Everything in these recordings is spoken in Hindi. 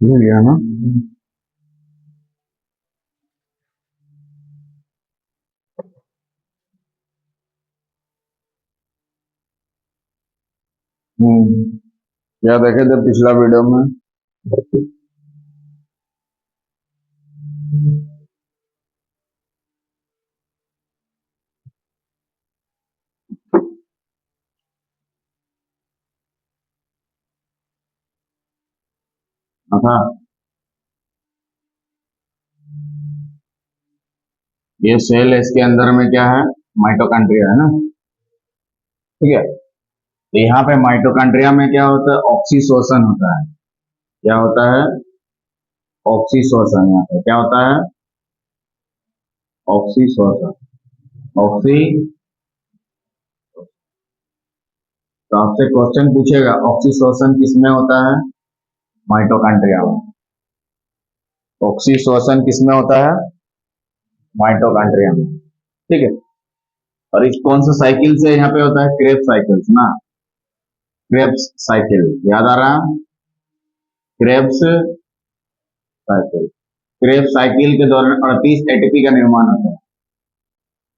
मिल गया ना। क्या देखे थे पिछला वीडियो में? था ये सेल है, इसके अंदर में क्या है? माइटोकॉन्ड्रिया है ना। ठीक है, तो यहाँ पे माइटोकॉन्ड्रिया में क्या होता है? ऑक्सीशोषण होता है। क्या होता है? ऑक्सीशोषण। यहाँ पे क्या होता है? ऑक्सीशोषण। ऑक्सी तो आपसे क्वेश्चन पूछेगा ऑक्सीशोषण किसमें होता है? माइटोकॉन्ड्रिया में। ऑक्सीशोषण किसमें होता है? माइटोकॉन्ड्रिया में। ठीक है, और इस कौन सा साइकिल से यहाँ पे होता है? क्रेब्स साइकिल ना। क्रेब्स साइकिल याद आ रहा? Krebs cycle. क्रेब्स साइकिल के दौरान 38 एटीपी का निर्माण होता है।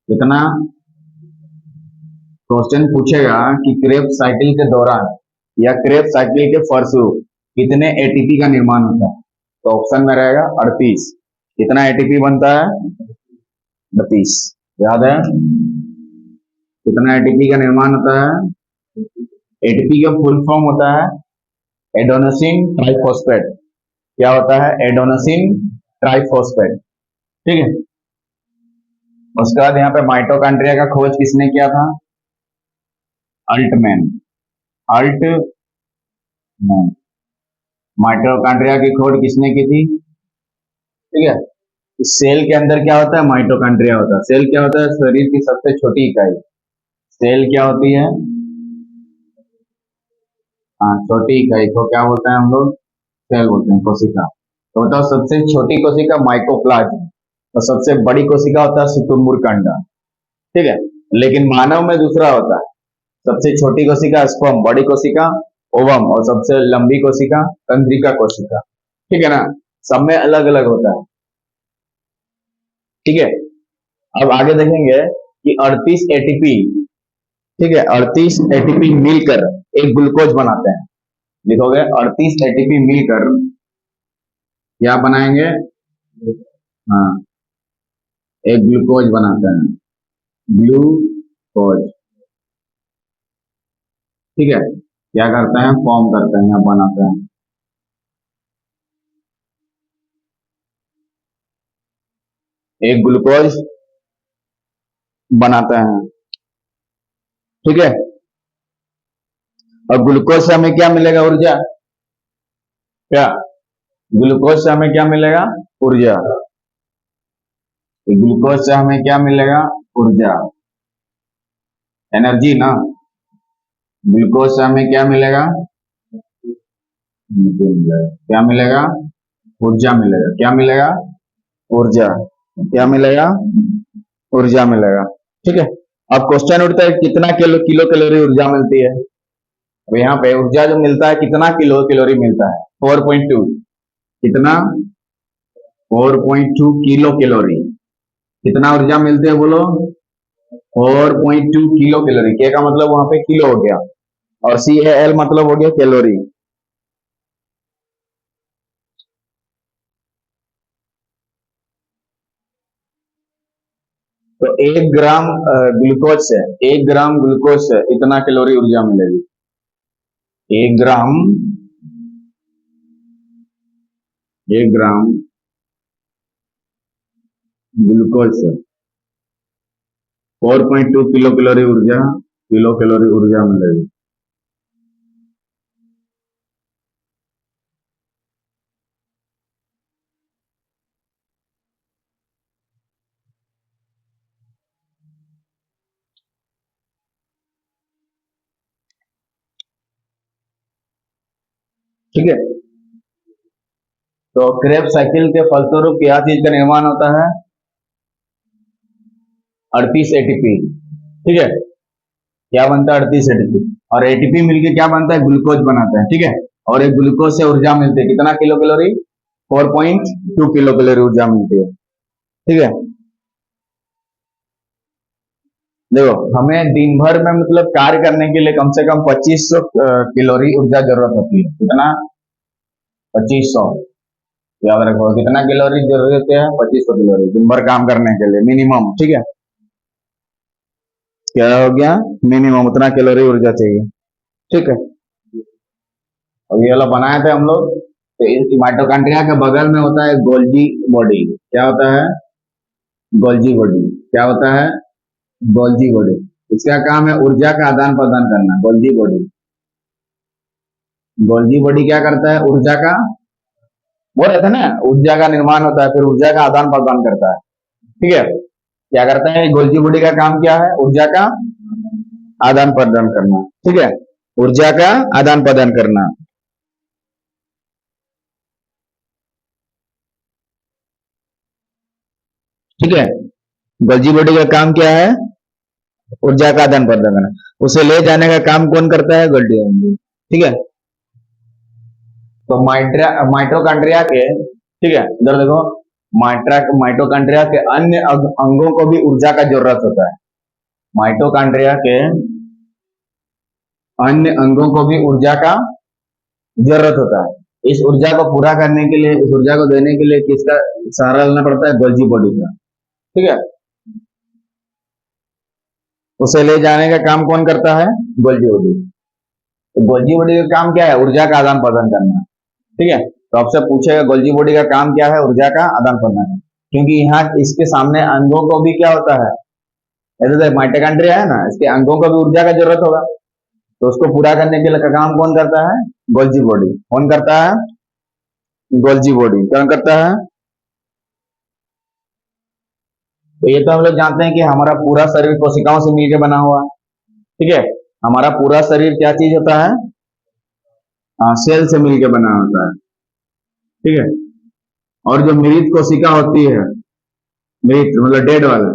कितना? क्वेश्चन पूछेगा कि क्रेब्स साइकिल के दौरान या क्रेब्स साइकिल के फलस्वरूप कितने एटीपी का निर्माण होता है? तो ऑप्शन में रहेगा 38। कितना एटीपी बनता है? 32। याद है? कितना एटीपी का निर्माण होता है? एटीपी का फुल फॉर्म होता है एडोनोसिन ट्राइफॉस्फेट। क्या होता है? Adenosine triphosphate. ठीक है, उसके बाद यहाँ पे माइटोकॉन्ड्रिया का खोज किसने किया था? अल्टमैन। अल्टमैन। माइटोकॉन्ड्रिया की खोज किसने की थी? ठीक है, इस सेल के अंदर क्या होता है? माइटोकॉन्ड्रिया होता है। सेल क्या होता है? शरीर की सबसे छोटी इकाई। सेल क्या होती है? हाँ, छोटी इकाई को क्या बोलते हैं हम लोग? सेल बोलते हैं, कोशिका। तो बताओ, सबसे छोटी कोशिका माइकोप्लाज्म और सबसे बड़ी कोशिका होता है शुतुरमुर्ग का अंडा। ठीक है, लेकिन मानव में दूसरा होता है। सबसे छोटी कोशिका स्पर्म, बड़ी कोशिका ओवम, और सबसे लंबी कोशिका तंत्रिका कोशिका। ठीक है ना, सब में अलग अलग होता है। ठीक है, अब आगे देखेंगे कि 38 एटीपी, ठीक है, 38 एटीपी मिलकर एक ग्लूकोज बनाते हैं। लिखोगे 38 एटीपी मिलकर क्या बनाएंगे? हाँ, एक ग्लूकोज बनाते हैं। ग्लूकोज। ठीक है, क्या करते हैं? फॉर्म करते हैं या बनाते हैं। एक ग्लूकोज बनाते हैं। ठीक है, और ग्लूकोज से हमें क्या मिलेगा? ऊर्जा। क्या? ग्लूकोज से हमें क्या मिलेगा? ऊर्जा। ग्लूकोज से हमें क्या मिलेगा? ऊर्जा, एनर्जी ना। ग्लूकोज से हमें क्या मिलेगा? क्या मिलेगा? ऊर्जा मिलेगा। क्या मिलेगा? ऊर्जा। क्या मिलेगा? ऊर्जा मिलेगा। ठीक है, अब क्वेश्चन उठता है कितना किलो किलो कैलोरी ऊर्जा मिलती है? अब यहाँ पे ऊर्जा जो मिलता है कितना किलो कैलोरी मिलता है? 4.2। कितना? 4.2 किलो कैलोरी। कितना ऊर्जा मिलती है बोलो? 4.2 किलो कैलोरी। के का मतलब वहां पे किलो हो गया, और CAL मतलब हो गया कैलोरी। तो 1 ग्राम ग्लूकोज से, 1 ग्राम ग्लूकोज से इतना कैलोरी ऊर्जा मिलेगी। 1 ग्राम, 1 ग्राम ग्लूकोज से 4.2 किलो कैलोरी ऊर्जा, किलो कैलोरी ऊर्जा मिलेगी। ठीक है, तो क्रेब साइकिल के फलस्वरूप क्या चीज का निर्माण होता है? 38 एटीपी। ठीक है, क्या बनता है? 38 एटीपी, और एटीपी मिलके क्या बनता है? ग्लूकोज बनाता है। ठीक है, और एक ग्लूकोज से ऊर्जा मिलती है कितना किलो कैलोरी, 4.2 किलो कैलोरी ऊर्जा मिलती है। ठीक है, देखो हमें दिन भर में मतलब कार्य करने के लिए कम से कम 2500 कैलोरी ऊर्जा जरूरत होती है। कितना, 2500। याद रखो कितना कैलोरी जरूरत है, 2500 कैलोरी दिन भर काम करने के लिए मिनिमम। ठीक है, क्या हो गया, मिनिमम उतना कैलोरी ऊर्जा चाहिए। ठीक है, और ये वाला बनाए थे हम लोग। तो इस माइटोकॉन्ड्रिया के बगल में होता है गोल्जी बॉडी। क्या होता है, गोल्जी बॉडी। क्या होता है, गोल्जी बॉडी। इसका काम है ऊर्जा का आदान प्रदान करना। गोल्जी बॉडी, गोल्जी बॉडी क्या करता है, ऊर्जा का, बोल रहे थे ना, ऊर्जा का निर्माण होता है, फिर ऊर्जा का आदान प्रदान करता है। ठीक है, क्या करता है गोल्जी बॉडी का काम, क्या है, ऊर्जा का आदान प्रदान करना। ठीक है, ऊर्जा का आदान प्रदान करना। ठीक है, गोल्जी बॉडी का काम क्या है, ऊर्जा का आदान प्रदान करना। उसे ले जाने का काम कौन करता है, गोल्जी बॉडी। ठीक है, तो माइटोकॉन्ड्रिया के, ठीक है इधर देखो, माइटोकॉन्ड्रिया के अन्य अंगों को भी ऊर्जा का जरूरत होता है। माइटोकॉन्ड्रिया के अन्य अंगों को भी ऊर्जा का जरूरत होता है। इस ऊर्जा को पूरा करने के लिए, इस ऊर्जा को देने के लिए किसका सहारा लेना पड़ता है, गोल्जी बॉडी का। ठीक है, उसे ले जाने का काम कौन करता है, गोल्जी बॉडी। तो गोल्जी बॉडी का काम क्या है, ऊर्जा का आदान प्रदान करना। ठीक है, तो आपसे पूछेगा गोल्जी बॉडी का काम क्या है, ऊर्जा का आदान प्रदान। क्योंकि यहाँ इसके सामने अंगों को भी क्या होता है, ऐसे माइटोकॉन्ड्रिया है ना, इसके अंगों को भी ऊर्जा का जरूरत होगा। तो उसको पूरा करने के लिए काम कौन करता है, गोल्जी बॉडी। कौन करता है, गोल्जी बॉडी कौन करता है। तो ये तो हम लोग जानते हैं कि हमारा पूरा शरीर कोशिकाओं से मिलकर बना हुआ है। ठीक है, हमारा पूरा शरीर क्या चीज होता है, सेल से मिलकर बना होता है। ठीक है, और जो मृत कोशिका होती है, मृत मतलब डेड वाला,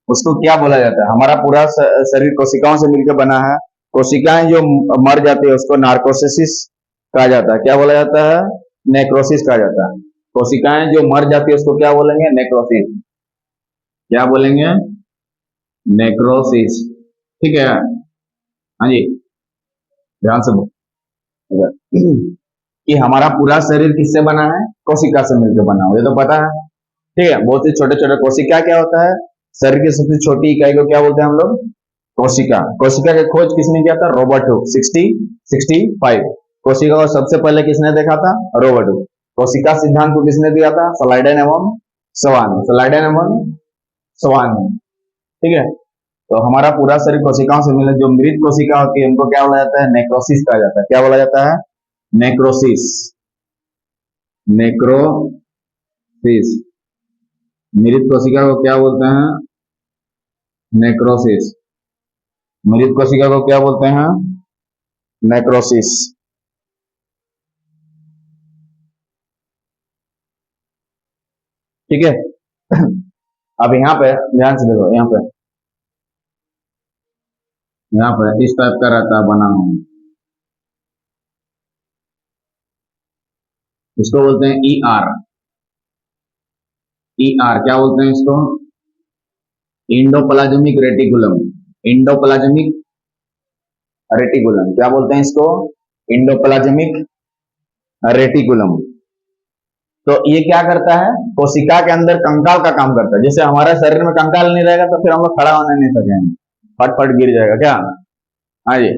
उसको क्या बोला जाता है, हमारा पूरा शरीर कोशिकाओं से मिलकर बना है। कोशिकाएं जो मर जाती है उसको नार्कोसिस कहा जाता है। क्या बोला जाता है, नेक्रोसिस कहा जाता है। कोशिकाएं जो मर जाती है उसको क्या बोलेंगे, नेक्रोसिस। क्या बोलेंगे, नेक्रोसिस। ठीक है, हाँ जी, ध्यान से कि हमारा पूरा शरीर किससे बना है, कोशिका से मिलकर बना हो, ये तो पता है। ठीक है, बहुत ही छोटे छोटे कोशिका क्या होता है, शरीर की सबसे छोटी इकाई को क्या बोलते हैं हम लोग, कोशिका। कोशिका की खोज किसने किया था, रॉबर्ट हुक, 65। कोशिका को सबसे पहले किसने देखा था, रॉबर्ट हुक। कोशिका सिद्धांत को किसने दिया था, सलाइडेन एवं सवान, सलाइडेन एवं सवान। ठीक है, तो हमारा पूरा शरीर कोशिकाओं से मिले। जो मृत कोशिका होती है उनको क्या बोला जाता है, नेक्रोसिस कहा जाता है। क्या बोला जाता है, नेक्रोसिस। नेक्रोसिस, मृत कोशिका को क्या बोलते हैं, नेक्रोसिस। मृत कोशिका को क्या बोलते हैं, नेक्रोसिस। ठीक है, अब यहाँ पे ध्यान से देखो, यहाँ पे इस टाइप का रहता है बना हुआ, इसको बोलते हैं ई आर। ई आर क्या बोलते हैं इसको, इंडोप्लाज्मिक रेटिकुलम। इंडोप्लाज्मिक रेटिकुलम क्या बोलते हैं इसको, इंडोप्लाज्मिक रेटिकुलम। तो ये क्या करता है, कोशिका के अंदर कंकाल का काम करता है। जैसे हमारे शरीर में कंकाल नहीं रहेगा तो फिर हम लोग खड़ा होने नहीं सकेंगे, फट फट गिर जाएगा क्या। हाँ जी,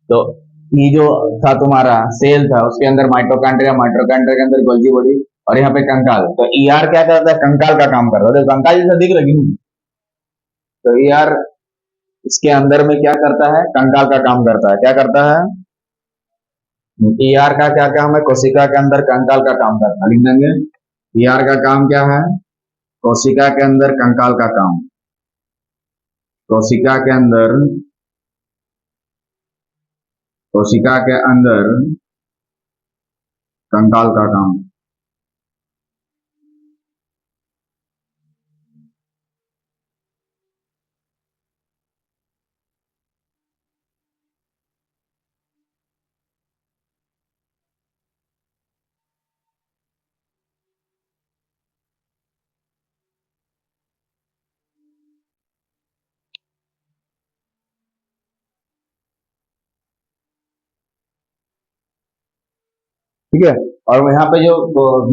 तो ये जो था तुम्हारा सेल था, उसके अंदर माइटोकॉन्ड्रिया, माइटोकॉन्ड्रिया के अंदर गोल्जी बॉडी, और यहाँ पे कंकाल। तो ईआर क्या करता है, कंकाल का काम करता है। तो कंकाल जैसा दिख रही है, तो ईआर इसके अंदर में क्या करता है, कंकाल का काम करता है। क्या करता है, ईआर का क्या काम है, कोशिका के अंदर कंकाल का काम करता है। लिख देंगे, ईआर का काम क्या है, कोशिका के अंदर कंकाल का काम। कोशिका के अंदर, कोशिका के अंदर कंकाल का काम। ठीक है। और यहाँ पे जो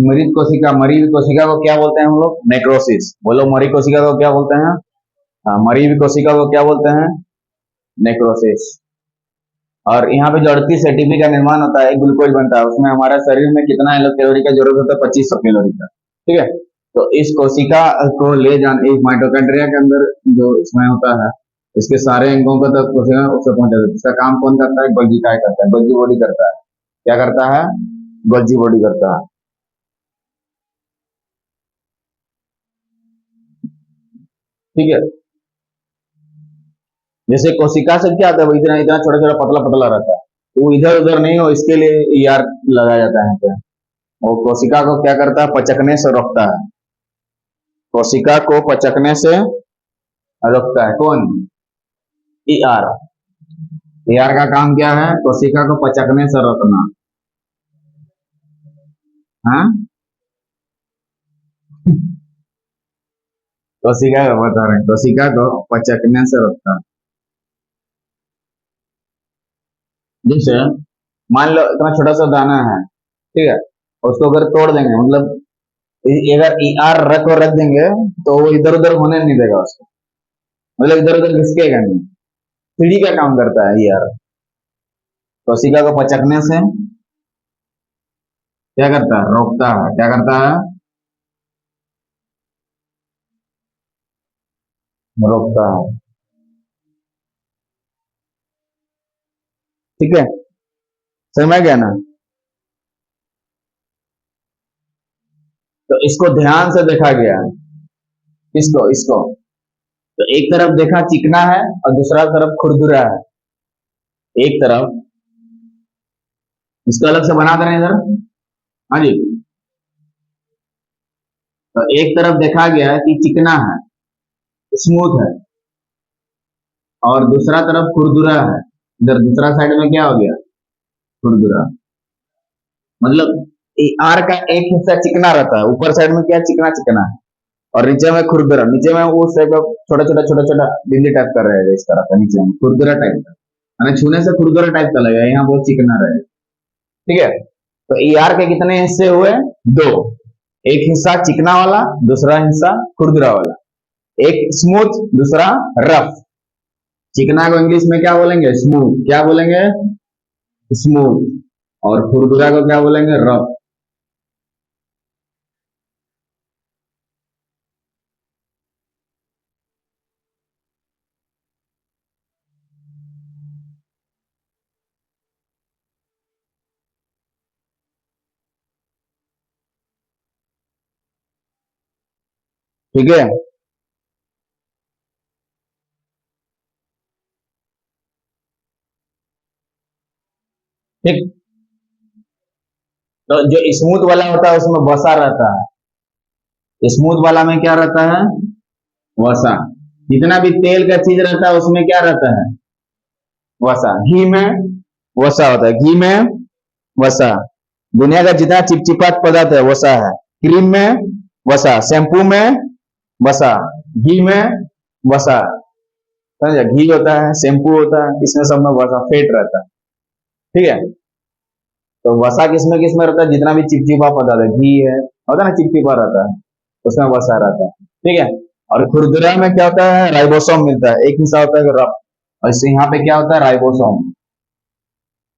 मरीज कोशिका को क्या बोलते हैं हम लोग? नेक्रोसिस। बोलो, मरी कोशिका को क्या बोलते हैं? हाँ, मरी कोशिका को क्या बोलते हैं? नेक्रोसिस। और यहाँ पे जो 38 एटीपी का निर्माण होता है, ग्लूकोज बनता है, उसमें हमारे शरीर में कितना कैलोरी का जरूरत होता है? 2500 कैलोरी का। ठीक है। तो इस कोशिका को ले जाने, इस माइटोकॉन्ड्रिया के अंदर जो इसमें होता है, इसके सारे अंगों को तक कोशिका उससे पहुंचा देता है। इसका काम कौन करता है? गोल्गी काय करता है, गोल्गी बॉडी करता है। क्या करता है? गोल्गी बॉडी करता है। ठीक है। जैसे कोशिका से क्या होता है, वो इतना इतना छोटा छोटा पतला पतला रहता है, तो वो इधर उधर नहीं हो, इसके लिए ईआर लगाया जाता है यहाँ पे। वो कोशिका को क्या करता है? पचकने से रोकता है। कोशिका को पचकने से रोकता है कौन? ईआर। ईआर का काम क्या है? कोशिका को पचकने से रोकना। हाँ, कोशिका को बता रहे हैं, कोशिका को पचकने से रोकता है। जैसे मान लो इतना छोटा सा दाना है, ठीक है, उसको अगर तोड़ देंगे, मतलब अगर ईआर रख देंगे, तो वो इधर उधर होने नहीं देगा उसको, मतलब इधर उधर घिसकेगा नहीं। सीढ़ी का काम करता है ईआर। कोशिका को पचकने से क्या करता है? रोकता है। क्या करता है? रोकता है। ठीक है, समझ गया ना? तो इसको ध्यान से देखा गया। इसको इसको तो एक तरफ देखा चिकना है और दूसरा तरफ खुरदुरा है। एक तरफ इसको अलग से बना दे रहे हैं इधर। हाँ जी। तो एक तरफ देखा गया कि चिकना है, स्मूथ है, और दूसरा तरफ खुरदुरा है। इधर दूसरा साइड में क्या हो गया? खुरदुरा। मतलब आर का एक हिस्सा चिकना रहता है, ऊपर साइड में क्या चिकना चिकना है, और नीचे में खुरदुरा। नीचे में वो टाइप का छोटा छोटा छोटा छोटा बिल्ली टाइप का रहेगा, इस तरह का नीचे में खुरदुरा टाइप का, यानी छूने से खुरदुरा टाइप का लगेगा, यहाँ बहुत चिकना रहेगा। ठीक है। तो ई आर के कितने हिस्से हुए? दो। एक हिस्सा चिकना वाला, दूसरा हिस्सा खुरदुरा वाला। एक स्मूथ, दूसरा रफ। चिकना को इंग्लिश में क्या बोलेंगे? स्मूथ। क्या बोलेंगे? स्मूथ। और खुरदुरा को क्या बोलेंगे? रफ। ठीक है। ठीक। तो जो स्मूथ वाला होता है उसमें वसा रहता है। स्मूथ वाला में क्या रहता है? वसा। जितना भी तेल का चीज रहता है उसमें क्या रहता है? वसा। घी में वसा होता है, घी में वसा। दुनिया का जितना चिपचिपात पदार्थ है वसा है। क्रीम में वसा, शैम्पू में वसा, घी में वसा। समझा? घी होता है, शैम्पू होता है, इसमें सब में वसा फेट रहता है। ठीक है। तो वसा किसमें रहता है? जितना भी चिपचिपा पदार्थ है, घी है, होता है ना चिपचिपा रहता है, उसमें वसा रहता है। ठीक है। और खुरदुरा में क्या होता है? राइबोसोम मिलता है, एक हिस्सा होता है रफ, और इससे यहाँ पे क्या होता है? राइबोसोम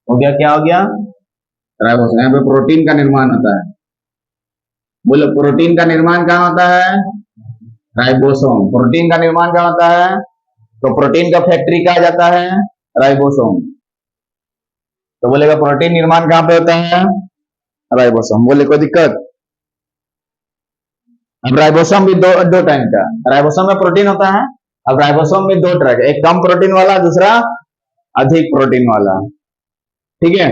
हो गया। क्या हो गया? राइबोसोम। यहाँ पे प्रोटीन का निर्माण होता है। बोलो, प्रोटीन का निर्माण कहाँ होता है? राइबोसोम। प्रोटीन का निर्माण कहाँ होता है? तो प्रोटीन का फैक्ट्री कहा जाता है राइबोसोम। तो बोलेगा प्रोटीन निर्माण कहाँ पे होता है? राइबोसोम। बोले कोई दिक्कत? अब राइबोसोम भी दो टाइप का। राइबोसोम में प्रोटीन होता है। अब राइबोसोम में दो तरह का, एक कम प्रोटीन वाला, दूसरा अधिक प्रोटीन वाला। ठीक है।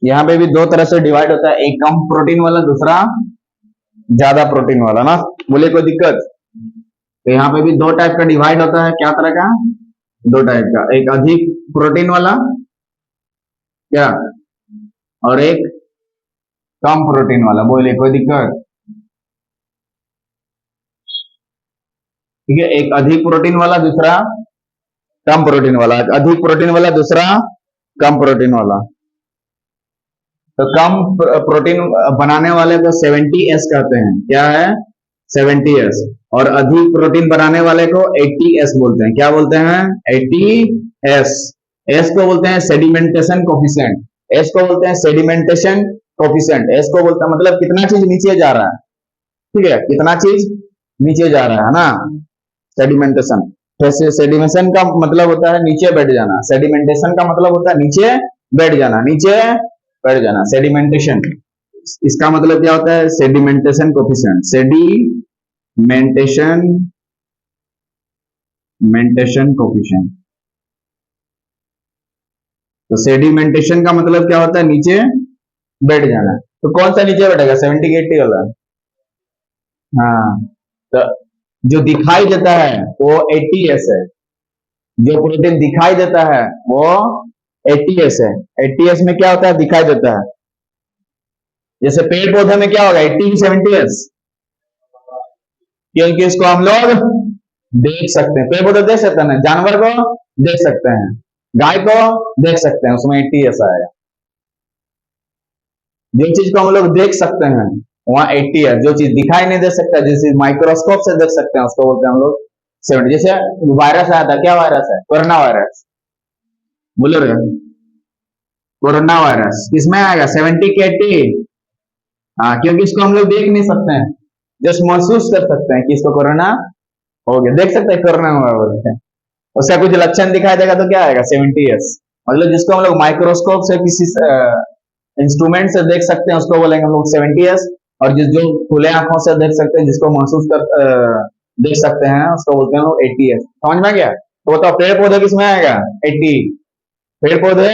यहाँ पे भी दो तरह से डिवाइड होता है, एक कम प्रोटीन वाला, दूसरा ज्यादा प्रोटीन वाला ना। बोले कोई दिक्कत? तो यहाँ पे भी दो टाइप का डिवाइड होता है। क्या तरह का? दो टाइप का, एक अधिक प्रोटीन वाला, क्या, और एक कम प्रोटीन वाला। बोले कोई दिक्कत? ठीक है। एक अधिक प्रोटीन वाला, दूसरा कम प्रोटीन वाला। अधिक प्रोटीन वाला, दूसरा कम प्रोटीन वाला। तो कम प्रोटीन बनाने वाले को 70S कहते हैं, क्या है 70S। और अधिक प्रोटीन बनाने वाले को 80S बोलते हैं, क्या बोलते हैं 80S। एस को बोलते हैं सेडिमेंटेशन कोफिशिएंट, एस को बोलते हैं सेडिमेंटेशन कोफिशिएंट, एस को बोलते हैं मतलब कितना चीज नीचे जा रहा है, ठीक है, कितना चीज नीचे जा रहा है ना, सेडिमेंटेशन। सेडिमेशन का मतलब होता है नीचे बैठ जाना, सेडिमेंटेशन का मतलब होता है नीचे बैठ जाना, नीचे बैठ जाना, सेडिमेंटेशन। इसका मतलब क्या होता है सेडिमेंटेशन कोफिशिएंट, सेडिमेंटेशन मेंटेशन कोफिशिएंट। तो सेडिमेंटेशन का मतलब क्या होता है नीचे बैठ जाना। तो कौन सा नीचे बैठेगा 70 के 80 वाला? हाँ, तो जो दिखाई देता है वो 80S है, जो प्रोटीन दिखाई देता है वो 80S है। 80S में क्या होता है दिखाई देता है, जैसे पेड़ पौधे में क्या होगा 80 70S, क्योंकि इसको हम लोग देख सकते हैं, पेड़ पौधे देख सकते हैं, जानवर को देख सकते हैं, गाय को देख सकते हैं, उसमें 80S आएगा। जो चीज को हम लोग देख सकते हैं वहां 80 है, जो चीज दिखाई नहीं दे सकता, जिस चीज माइक्रोस्कोप से देख सकते हैं उसको बोलते हैं हम लोग 70। जैसे वायरस आया था, क्या वायरस है कोरोना वायरस, बोलो रे, कोरोना वायरस किसमें आएगा 70 के 80? हाँ, क्योंकि इसको हम लोग देख नहीं सकते हैं, जस्ट महसूस कर सकते हैं कि इसको कोरोना हो गया, देख सकते हैं कोरोना हुआ बोलते हैं, उसका कुछ लक्षण दिखाई देगा तो क्या आएगा 70S। मतलब जिसको हम लोग माइक्रोस्कोप से किसी इंस्ट्रूमेंट से देख सकते हैं उसको बोलेंगे हम लोग 70S। और जिस जो खुले आंखों से देख सकते हैं, जिसको महसूस कर देख सकते हैं उसको बोलते हैं लोग 80S। समझ में गया? तो बताओ पेड़ पौधे किसमें आएगा 80? पेड़ पौधे,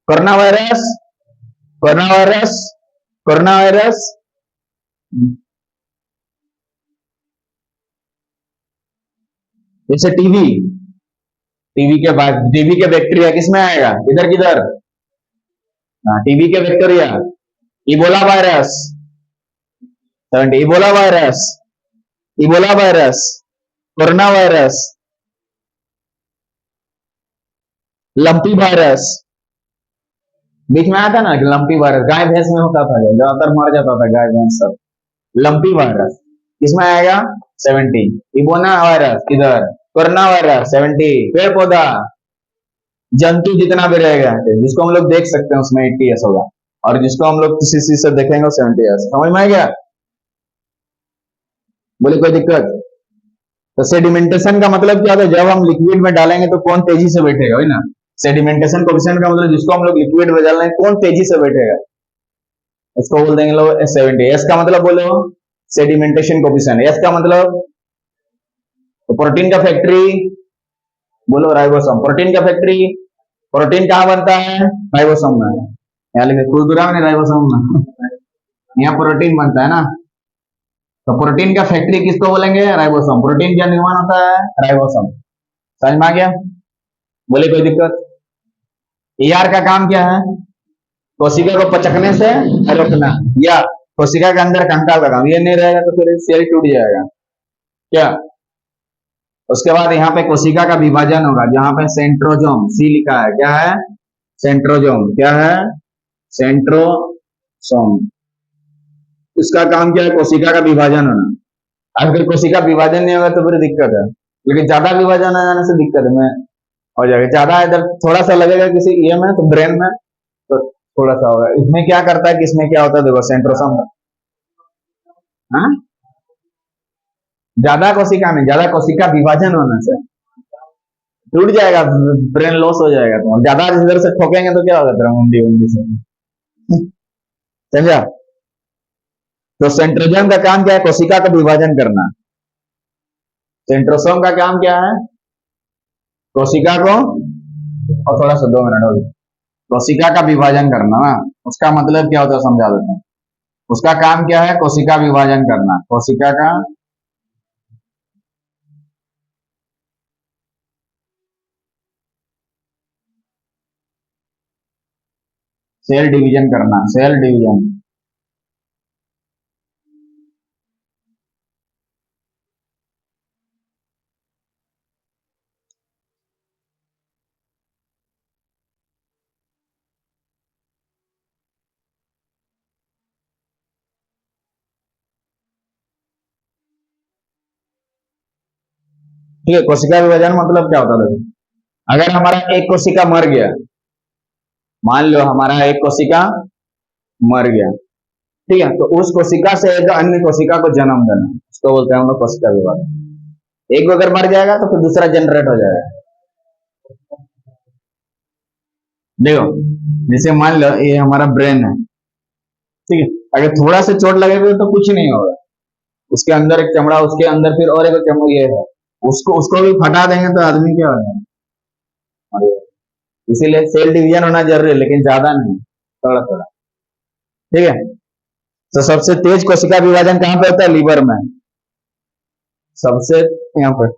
corona virus, corona virus, corona virus, जैसे टीवी, टीवी के बाद टीवी के बैक्टीरिया किसमें आएगा, किधर किधर? हाँ, टीवी के bacteria, Ebola virus 70, Ebola virus, Ebola virus, corona virus, lumpy virus, बीच में आया था ना कि लंपी वायरस गाय भैंस में होता था, ज्यादातर मर जाता था गाय भैंस सब। लंपी वायरस किसमें आएगा 70। इबोना वायरस किधर, कोरोना वायरस 70। पेड़ पौधा जंतु जितना भी रहेगा जिसको हम लोग देख सकते हैं उसमें 80S होगा, और जिसको हम लोग किसी चीज से देखेंगे 70S। समझ में आ गया? बोले कोई दिक्कत? तो सेडिमेंटेशन का मतलब क्या होता है, जब हम लिक्विड में डालेंगे तो कौन तेजी से बैठेगा, वही ना सेडिमेंटेशन कोफिशिएंट का मतलब, जिसको हम लोग लिक्विड में डाल रहे हैं कौन तेजी से बैठेगा, उसको बोल देंगे लोग 70। एस का मतलब बोलो सेडिमेंटेशन कोफिशिएंट, एस का मतलब तो प्रोटीन का फैक्ट्री, बोलो राइबोसोम, प्रोटीन का फैक्ट्री, प्रोटीन कहाँ बनता है राइबोसोम में, यहाँ लिखे खुरदुरा में राइबोसोम में यहाँ प्रोटीन बनता है ना। तो प्रोटीन का फैक्ट्री किसको बोलेंगे राइबोसोम, प्रोटीन का निर्माण होता है राइबोसोम। समझ में आ गया? बोले कोई दिक्कत? ER का काम क्या है, कोशिका को पचकने से रोकना, या कोशिका के अंदर कंकाल का काम, ये नहीं रहेगा तो फिर सेल टूट जाएगा क्या। उसके बाद यहाँ पे कोशिका का विभाजन होगा, जहां पे सेंट्रोजोम सी लिखा है, क्या है सेंट्रोजोम, क्या है सेंट्रोसोम। इसका काम क्या है कोशिका का विभाजन होना। अगर कोशिका विभाजन नहीं होगा तो फिर दिक्कत है, लेकिन ज्यादा विभाजन हो जाने से दिक्कत में हो जाएगा, ज्यादा इधर थोड़ा सा लगेगा किसी ये में तो ब्रेन में तो थोड़ा सा होगा। इसमें क्या करता है कि इसमें क्या होता है देखो सेंट्रोसोम, हाँ ज्यादा कोशिका में, ज्यादा कोशिका विभाजन होने से टूट जाएगा, ब्रेन लॉस हो जाएगा, तो ज्यादा इधर से ठोकेंगे तो क्या होगा तेरा मुंडी उंडी से, समझा। तो सेंट्रोजोम का काम क्या है कोशिका का विभाजन करना, सेंट्रोसोम का काम क्या है कोशिका को, और थोड़ा सा 2 मिनट हो गए, कोशिका का विभाजन करना ना, उसका मतलब क्या होता है समझा देते हैं। उसका काम क्या है कोशिका विभाजन करना, कोशिका का सेल डिवीजन करना, सेल डिवीजन। ठीक है, कोशिका विभाजन मतलब क्या होता है देखो, अगर हमारा एक कोशिका मर गया, मान लो हमारा एक कोशिका मर गया, ठीक है, तो उस कोशिका से एक अन्य कोशिका को जन्म देना, उसको बोलते हैं हम लोग कोशिका विभाजन। एक अगर मर जाएगा तो फिर दूसरा जनरेट हो जाएगा। देखो, जैसे मान लो ये हमारा ब्रेन है, ठीक है, अगर थोड़ा सा चोट लगेगा तो कुछ नहीं होगा, उसके अंदर एक चमड़ा, उसके अंदर फिर और एक चमड़ा ये है, उसको उसको भी फटा देंगे तो आदमी क्या हो जाएगा। इसीलिए सेल डिवीजन होना जरूरी है, लेकिन ज्यादा नहीं, थोड़ा थोड़ा। ठीक है, तो सबसे तेज कोशिका विभाजन कहाँ पे होता है? लीवर में, सबसे यहाँ पर।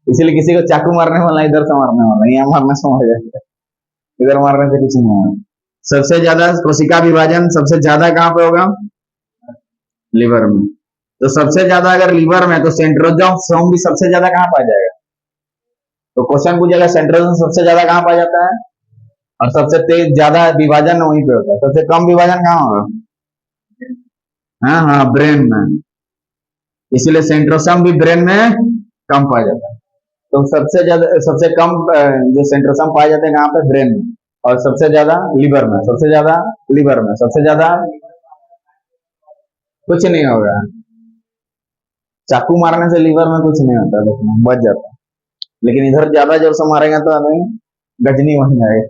इसीलिए किसी को चाकू मारने वाला इधर से मारने वाला, यहाँ मारने से मर जाएगा, इधर मारने से कुछ नहीं होगा। सबसे ज्यादा कोशिका विभाजन सबसे ज्यादा कहाँ पे होगा? लीवर में। तो सबसे ज्यादा अगर लीवर में, तो सेंट्रोजोम भी सबसे ज्यादा कहाँ पाया जाएगा? तो क्वेश्चन पूछेगा सेंट्रोजोम सबसे ज्यादा कहाँ पाया जाता है, और सबसे तेज ज्यादा विभाजन वहीं पे होता है। सबसे कम विभाजन कहाँ होगा? हाँ हाँ, ब्रेन में। इसीलिए सेंट्रोसोम भी ब्रेन में कम पाया जाता है। तो सबसे ज्यादा, सबसे कम जो सेंट्रोसोम पाए जाते हैं कहाँ पे? ब्रेन में। और सबसे ज्यादा लीवर में, सबसे ज्यादा लीवर में, सबसे ज्यादा कुछ नहीं होगा। चाकू मारने से लीवर में कुछ नहीं होता, लेकिन बच जाता है। लेकिन इधर ज्यादा जोर से मारेंगे तो हमें गजनी बन जाएगा।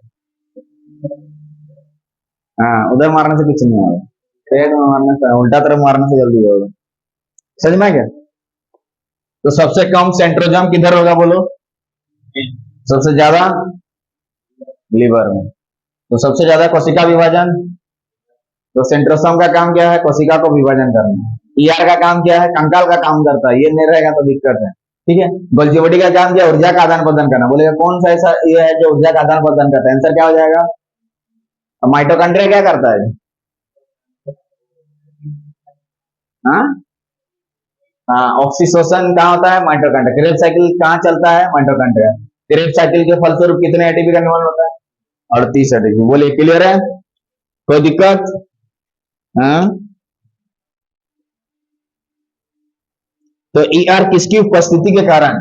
हाँ, उधर मारने से कुछ नहीं होगा, पेट में मारने से, उल्टा तरफ मारने से जल्दी होगा। समझ में आ गया? तो सबसे कम सेंट्रोजोम किधर होगा बोलो? सबसे ज्यादा लीवर में। तो सबसे ज्यादा कोशिका विभाजन, तो सेंट्रोसोम का काम क्या है? कोशिका को विभाजन करना। ईआर का काम क्या है? कंकाल का काम करता है, ये नहीं रहेगा तो दिक्कत है। ठीक है, गोल्गी बॉडी का काम क्या? ऊर्जा का आदान प्रदान करना। बोलेगा कौन सा ऐसा ये है जो ऊर्जा का आदान प्रदान करता है? आंसर क्या हो जाएगा? माइटोकॉन्ड्रिया क्या करता है? हाँ हाँ, ऑक्सीशोषण कहाँ होता है? माइटोकॉन्ड्रिया। क्रेब साइकिल कहाँ चलता है? माइटोकॉन्ड्रिया। क्रेब साइकिल के फलस्वरूप कितने एटीपी का निर्माण होता है? 38 एटीपी। बोलिए क्लियर है? कोई दिक्कत? हाँ, तो ईआर किसकी उपस्थिति के कारण,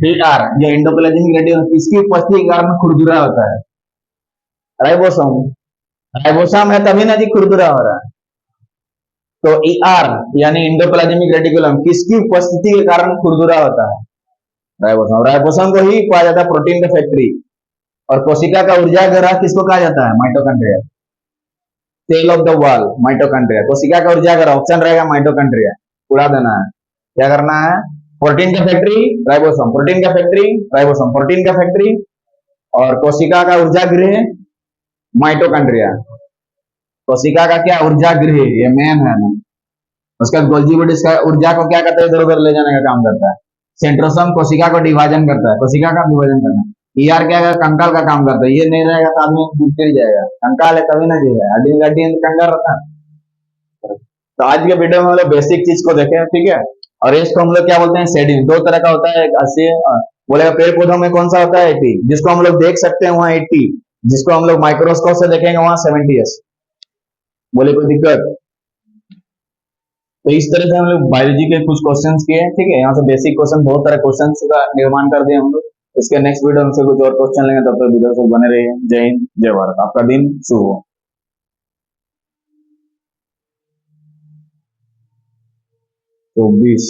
ईआर जो एंडोप्लाज्मिक रेटिकुलम, किसकी उपस्थिति के कारण खुरदुरा होता है? राइबोसोम। राइबोसोम है तभी ना जी खुरदुरा हो रहा है। तो ईआर यानी एंडोप्लाज्मिक रेटिकुलम किसकी उपस्थिति के कारण खुरदुरा होता है? राइबोसोम। राइबोसोम को ही कहा जाता है प्रोटीन का फैक्ट्री। और कोशिका का ऊर्जा ग्रह किसको कहा जाता है? Mitochondria. Cell of the wall, mitochondria. कोशिका का ऊर्जा ग्रह ऑप्शन रहेगा माइटोकॉन्ड्रिया, उड़ा देना है। क्या करना है? प्रोटीन का फैक्ट्री राइबोसोम, प्रोटीन का फैक्ट्री राइबोसोम, प्रोटीन का फैक्ट्री और कोशिका का ऊर्जा गृह माइटोकॉन्ड्रिया। कोशिका का क्या? ऊर्जा गृह, ये मेन है ना। उसका गोल्जी बॉडी इसका ऊर्जा को क्या करता है? इधर उधर ले जाने का काम करता है। सेंट्रोसोम कोशिका को विभाजन करता है, कोशिका का विभाजन करना। ईआर क्या है? कंकाल का काम करता है। ये नहीं रहेगा तो आदमी गिर जाएगा, कंकाल है तभी ना गिरेगा, हड्डी हड्डी कंकाल रहता है। तो आज के वीडियो में हम लोग बेसिक चीज को देखे, ठीक है। और इसको हम लोग क्या बोलते हैं? शेड्यूल। दो तरह का होता है, एक 80, बोलेगा पेड़ पौधों में कौन सा होता है? 80, जिसको हम लोग देख सकते हैं वहां 80, जिसको हम लोग माइक्रोस्कोप से देखेंगे वहां 70s। बोले कोई दिक्कत? तो इस तरह से हम लोग बायोलॉजी के कुछ क्वेश्चंस किए हैं, ठीक है। यहाँ से बेसिक क्वेश्चन, बहुत सारे क्वेश्चंस का निर्माण कर दिए हम लोग। इसके नेक्स्ट वीडियो में से कुछ और क्वेश्चन लेंगे, तब तक वीडियो से बने रहिए। जय हिंद, जय भारत। आपका दिन शुभ हो। तो 20